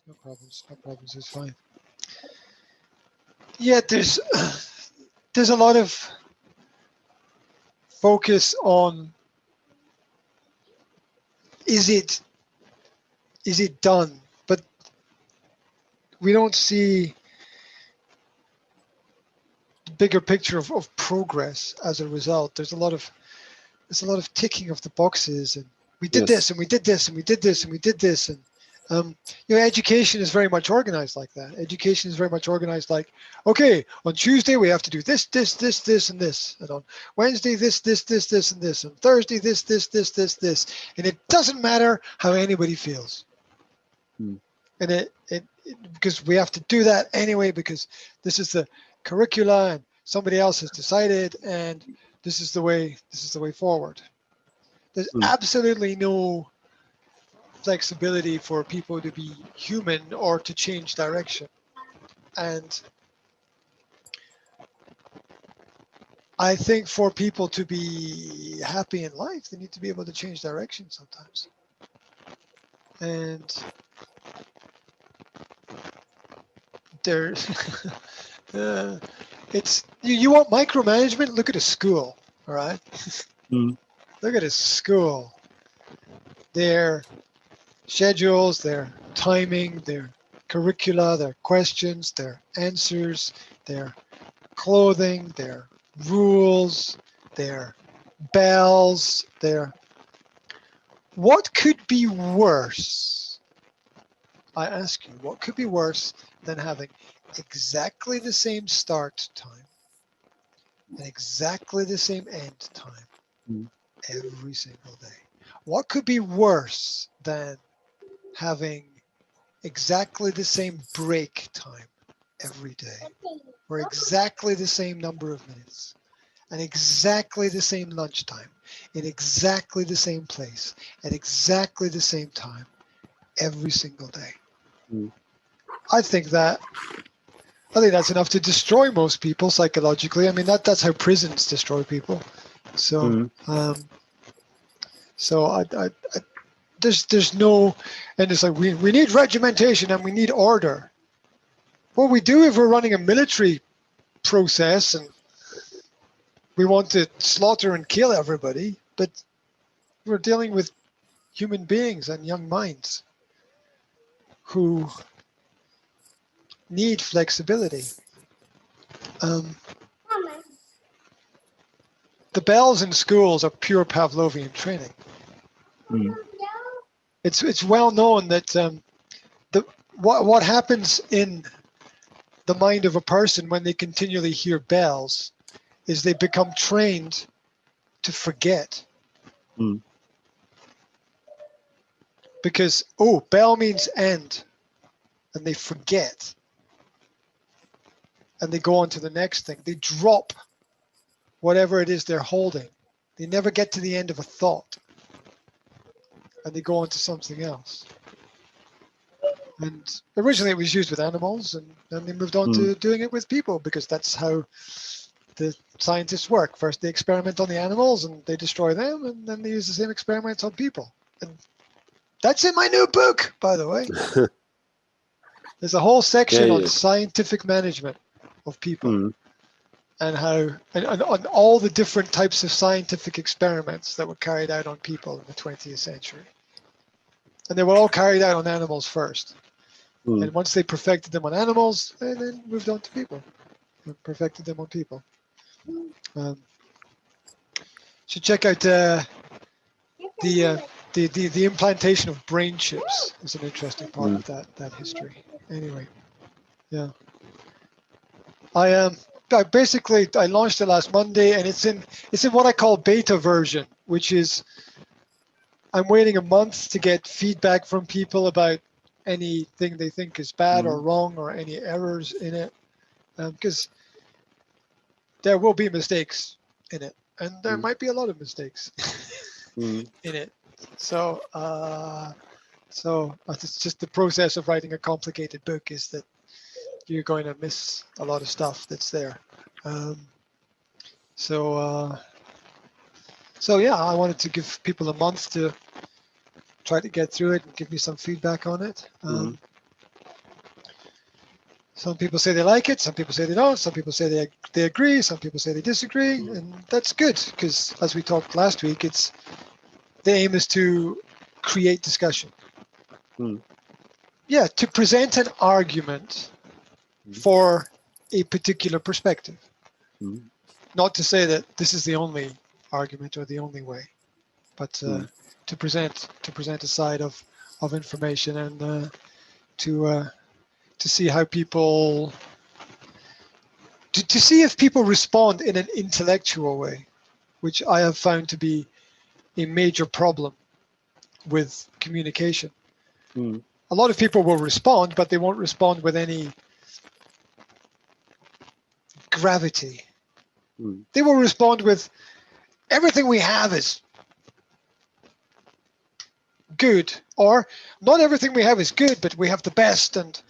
No problems. No problems. It's fine. Yeah, there's a lot of focus on is it done, but we don't see the bigger picture of progress as a result. There's a lot of ticking of the boxes, and we did Yes. this, and we did this, and we did this, and we did this, and education is very much organized like that. Education is very much organized like, okay, on Tuesday we have to do this, this, this, this, and this, and on Wednesday this, this, this, this, and this, and Thursday this, this, this, this, this, and it doesn't matter how anybody feels, Mm. and it because we have to do that anyway because this is the curricula and somebody else has decided, and this is the way forward. There's Mm. absolutely no flexibility for people to be human or to change direction. And I think for people to be happy in life, they need to be able to change direction sometimes. And there, it's you want micromanagement? Look at a school, all right? Mm. Look at a school. Their schedules, their timing, their curricula, their questions, their answers, their clothing, their rules, their bells, their... What could be worse? I ask you, what could be worse than having exactly the same start time and exactly the same end time Mm. every single day? What could be worse than having exactly the same break time every day or exactly the same number of minutes and exactly the same lunchtime in exactly the same place at exactly the same time every single day? Mm. I think that's enough to destroy most people psychologically. I mean, that's how prisons destroy people. So, Mm. so there's no, and it's like we need regimentation and we need order. Well, we do if we're running a military process and we want to slaughter and kill everybody, but we're dealing with human beings and young minds who need flexibility. Um, the bells in schools are pure Pavlovian training. Mm. It's well known that what happens in the mind of a person when they continually hear bells is they become trained to forget, Mm. because bell means end, and they forget and they go on to the next thing. They drop whatever it is they're holding. They never get to the end of a thought and they go on to something else. And originally it was used with animals, and then they moved on Mm. to doing it with people because that's how the scientists work. First they experiment on the animals and they destroy them, and then they use the same experiments on people. And that's in my new book, by the way. There's a whole Yeah. section on Yeah. scientific management of people Mm. and how and on all the different types of scientific experiments that were carried out on people in the 20th century. And they were all carried out on animals first. Mm. And once they perfected them on animals, they then moved on to people and perfected them on people. Should check out the the implantation of brain chips is an interesting part Mm. of that history. Anyway, yeah, I basically I launched it last Monday, and it's in what I call beta version, which is I'm waiting a month to get feedback from people about anything they think is bad or Mm. wrong or any errors in it, because there will be mistakes in it, and there Mm. might be a lot of mistakes Mm. in it. So, it's just the process of writing a complicated book is that you're going to miss a lot of stuff that's there. Um, so, so yeah, I wanted to give people a month to try to get through it and give me some feedback on it. Mm. Some people say they like it, some people say they don't, some people say they agree, some people say they disagree, and that's good because, as we talked last week, the aim is to create discussion. Mm. Yeah, to present an argument for a particular perspective. Mm. Not to say that this is the only argument or the only way, but to present a side of information and to see how people to see if people respond in an intellectual way, which I have found to be a major problem with communication. Mm. A lot of people will respond, but they won't respond with any gravity. Mm. They will respond with everything we have is good, or not everything we have is good, but we have the best, and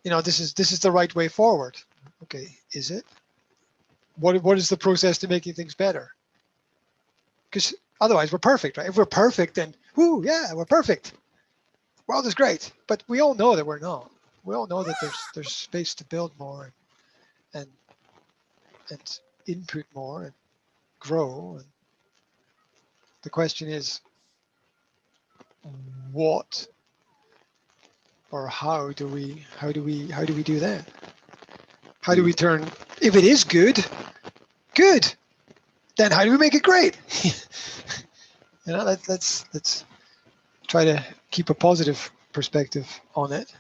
this is the right way forward. Okay, is it? What is the process to making things better? Because otherwise we're perfect, right? If we're perfect, then whoo, yeah, we're perfect. World is great, but we all know that we're not. We all know that there's space to build more and input more and grow. And the question is, what or how do we do that? How do we turn, if it is good, then how do we make it great? Let's try to keep a positive perspective on it.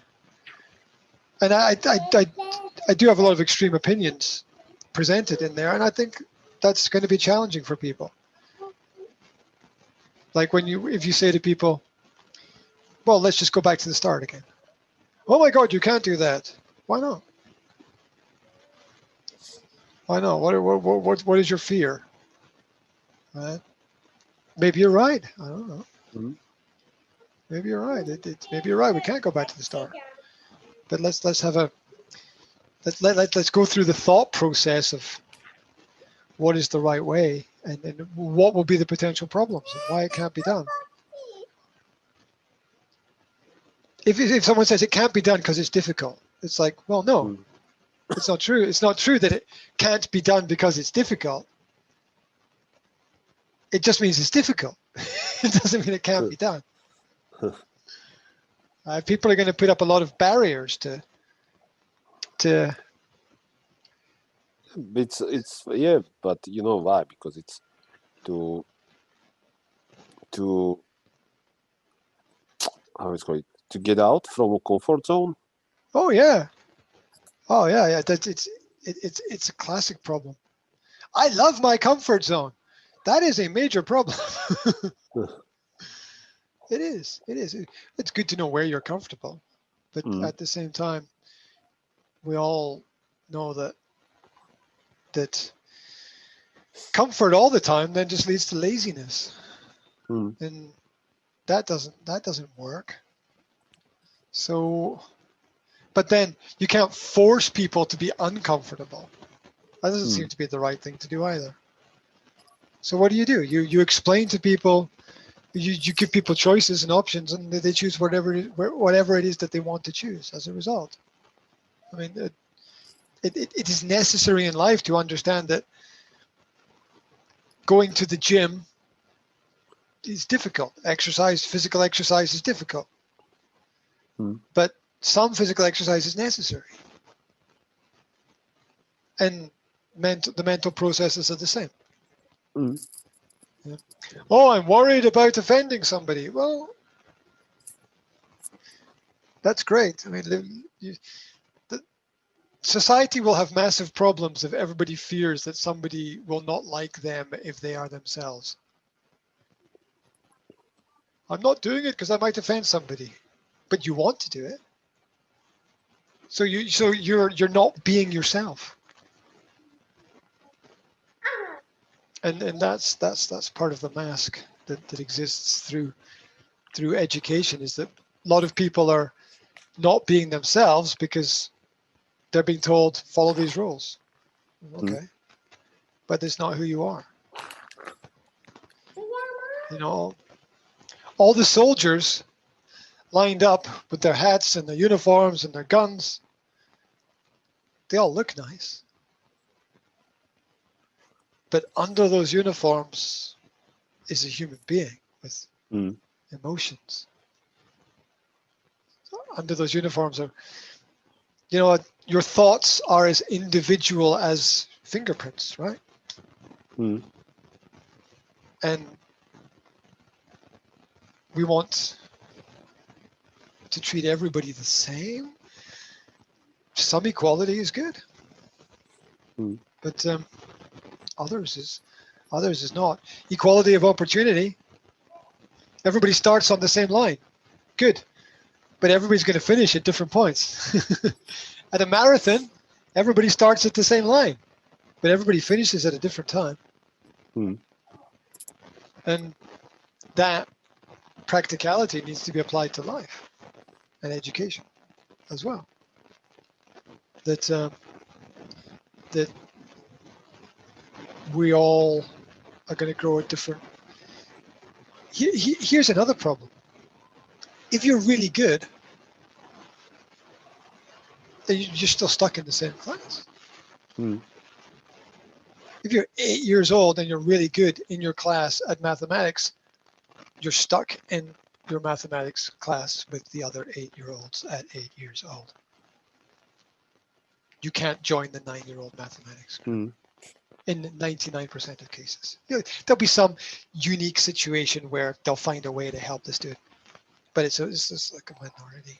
And I do have a lot of extreme opinions presented in there, and I think that's going to be challenging for people. Like if you say to people, well, let's just go back to the start again. Oh my God, you can't do that. Why not? Why not? What is your fear? Right? Maybe you're right. I don't know. Mm. Maybe you're right. Maybe you're right. We can't go back to the start. But let's go through the thought process of what is the right way and what will be the potential problems and why it can't be done. If someone says it can't be done because it's difficult, it's like, well, no, it's not true. It's not true that it can't be done because it's difficult. It just means it's difficult. It doesn't mean it can't be done. People are going to put up a lot of barriers to. It's yeah, but you know why? Because it's to how it's called, to get out from a comfort zone. Oh yeah. It's a classic problem. I love my comfort zone. That is a major problem. It is. It's good to know where you're comfortable, but at the same time, we all know that comfort all the time then just leads to laziness, and that doesn't work. So, but then you can't force people to be uncomfortable. That doesn't seem to be the right thing to do either. So what do? You explain to people. You give people choices and options, and they choose whatever it is that they want to choose as a result. I mean, it is necessary in life to understand that going to the gym is difficult. Physical exercise is difficult. But some physical exercise is necessary. And the mental processes are the same. Yeah. Oh, I'm worried about offending somebody. Well, that's great. I mean, society will have massive problems if everybody fears that somebody will not like them if they are themselves. I'm not doing it because I might offend somebody, but you want to do it. So you're not being yourself. And that's part of the mask that exists through education, is that a lot of people are not being themselves because they're being told, follow these rules. Okay. But it's not who you are. All the soldiers lined up with their hats and their uniforms and their guns, They all look nice. But under those uniforms is a human being with emotions. Under those uniforms are, you know, your thoughts are as individual as fingerprints, right? And we want to treat everybody the same. Some equality is good, but others is not. Equality of opportunity. Everybody starts on the same line. Good. But everybody's going to finish at different points. At a marathon, everybody starts at the same line, but everybody finishes at a different time. And that practicality needs to be applied to life and education as well. That we all are going to grow at different. Here's another problem. If you're really good, then you're still stuck in the same class. If you're 8 years old and you're really good in your class at mathematics, you're stuck in your mathematics class with the other 8-year-olds at 8 years old. You can't join the 9-year-old mathematics group in 99% of cases. You know, there'll be some unique situation where they'll find a way to help the student, but it's just like a minority.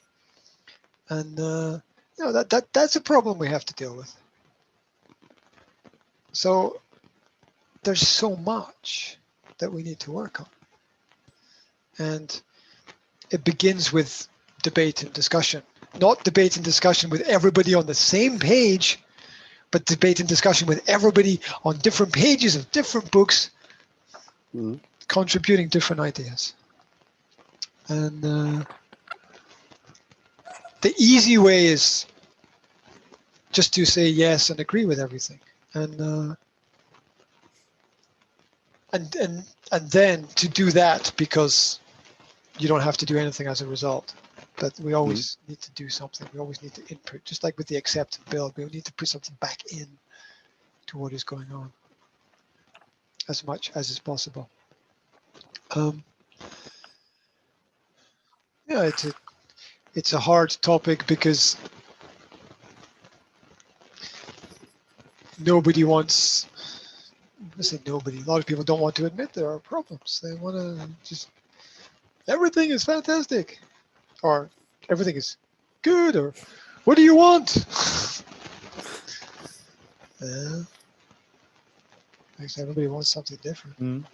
And you know, that's a problem we have to deal with. So there's so much that we need to work on. And it begins with debate and discussion. Not debate and discussion with everybody on the same page, but debate and discussion with everybody on different pages of different books, contributing different ideas. And the easy way is just to say yes and agree with everything. And then to do that because you don't have to do anything as a result. But we always need to do something. We always need to input, just like with the accept and build. We need to put something back in to what is going on as much as is possible. Yeah, it's a hard topic because nobody wants. I say nobody. A lot of people don't want to admit there are problems. They want to just everything is fantastic, or everything is good, or what do you want? Yeah. Everybody wants something different.